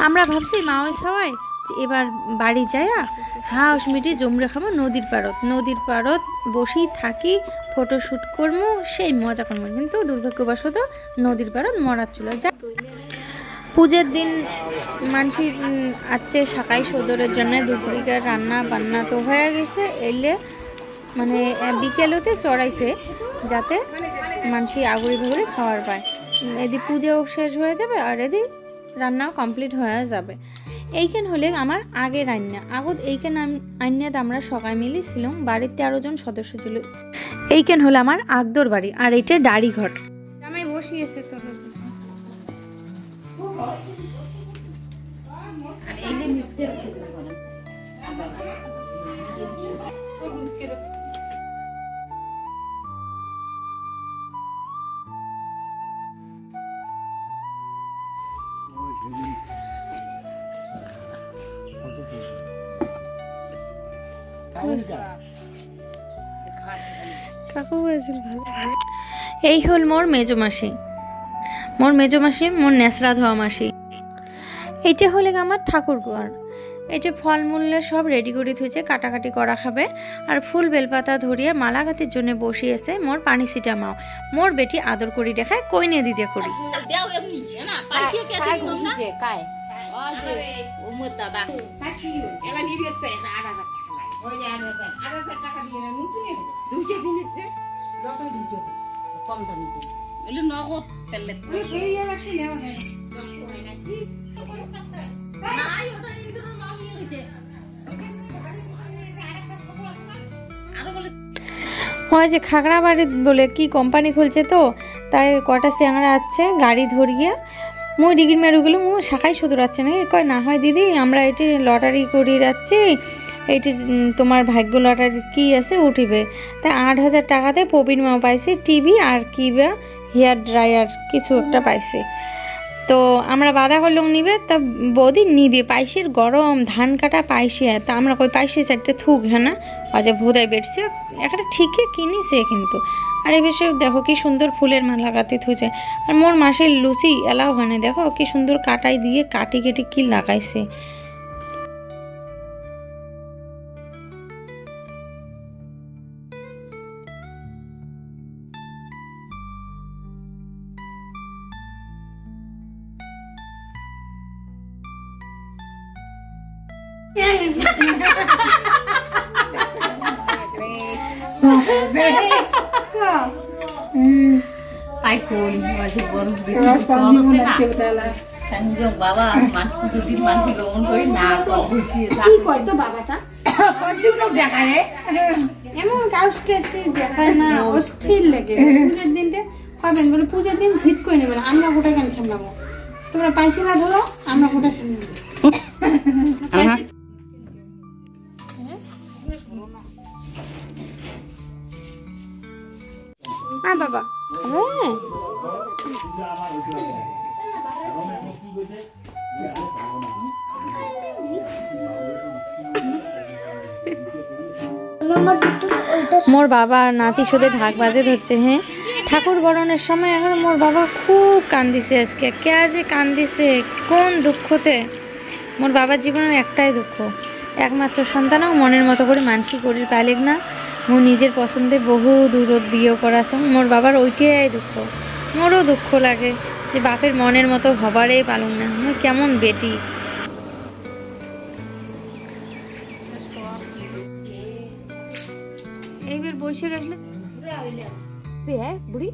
আমরা ভাবছি মাওই সবাই এবার বাড়ি যাইয়া হাঁস মিটি জমরে খাবো নদীর পাড়ত বসেই থাকি, ফটোশ্যুট করবো, সেই মজা করবো। কিন্তু দুর্ভাগ্যবশত নদীর পাড়ত মরার চলে যা। পুজোর দিন মানসি আছে সাকাই সদরের জন্য দুপুরিকার রান্না বান্না তো হয়ে গেছে, এলে মানে বিকেলতে চড়াইছে যাতে মানসি আগুড়ি ভাগুড়ি খাওয়ার পায়। এদি পুজোও শেষ হয়ে যাবে আর এদি রান্নাও কমপ্লিট হয়ে যাবে। এইখান হলে আমার আগের রান্না আগত এইখান আইনাতে আমরা সবাই মিলে ছিলাম, বাড়ির 13 জন সদস্য ছিল। এইখান হলো আমার আগদর বাড়ি আর এইটা ডাড়ি ঘর। আমি বসিয়েছে তোর কাকু হয়েছিল ভালো। এই হল মোর মেজো মাসি, মোর নেসরা ধোয়া মাসি। এইটা হলে আমার ঠাকুর ঘর। এটা ফলমূল্যে সব রেডি করে থুইছে, কাটাকাটি করা খাবে। আর ফুল বেলপাতা ধরিয়ে মালাঘাতের জন্য বসিয়েছে মোর পানি সিটা মাও। মোর বেটি আদর করি দেখায় কইনে দিতে করি। হয় যে খাগড়াবাড়ি বলে কি কোম্পানি খুলছে, তো তাই কটা চ্যাংড়া আছে গাড়ি ধরিয়ে মুই ডিগির মেরু গেলো। মু শাখাই শুধু যাচ্ছে না, কয় না হয় দিদি আমরা এটি লটারি করি যাচ্ছি, এইটি তোমার ভাগ্য লটারি কি আছে উঠিবে। তাই 8,000 টাকাতে প্রবীণ মাও পাইছি, টিভি আর কি বা হেয়ার ড্রায়ার কিছু একটা পাইছি। তো আমরা বাধা করলেও নিবে, তা বৌদি নিবে। পাইসির গরম ধান কাটা পাইসি, তা আমরা কই পাইসি চারটে থুক হ্যাঁ না অজে ভোদায় বেটছে একটা ঠিকই কিনিছে কিন্তু। আর এই বিষয়ে দেখো কি সুন্দর ফুলের মালা লাগাতে থুইছে। আর মোর মাসির লুচি এলাও হয় না, দেখো কি সুন্দর কাটাই দিয়ে কাটি কেটে কি লাগাইছে। অস্থির লাগে পূজার দিনটা পাবেন বলে পূজার দিন ঝিট করে নেবেন। আমরা গোটা কেন সামলাবো, তোমরা পাইসি না ধরো আমরা গোটা সামলাবো। হ্যাঁ বাবা হ্যাঁ মোর বাবা নাতি সাথে ঢাক বাজে ধরছে। হ্যাঁ ঠাকুর বরণের সময় এখন মোর বাবা খুব কান্দিছে। আজকে কে যে কান্দিছে কোন দুঃখতে। মোর বাবার জীবনের একটাই দুঃখ, একমাত্র সন্তানও মনের মতো করে মানসিক করি পাইলেক না। মোর নিজের পছন্দে বহু দূরত বিয়ে করাছে, মোর বাবার ওইটাই দুঃখ। মোরও দুঃখ লাগে যে বাপের মনের মতো হবারই পালুম না। মোর কেমন বেটি। এইবার বসে গেছলে বুড়ি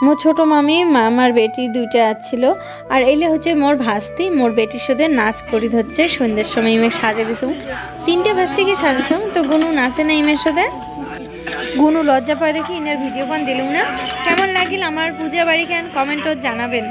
মোর ছোট মামি আমার বেটি দুইটা আছিল। আর এলে হচ্ছে মোর ভাস্তি, মোর বেটির সাথে নাচ করি ধরছে। সন্ধ্যের সময় ইমের সাজে দিছ, 3টে ভাস্তিকে সাজেছ। তো গুনু নাচে না ইমের সাথে, গুনু লজ্জা পায় দেখি ইনার ভিডিও পান দিলুম না। কেমন লাগিল আমার পূজা বাড়ি কেন কমেন্টত জানাবেন।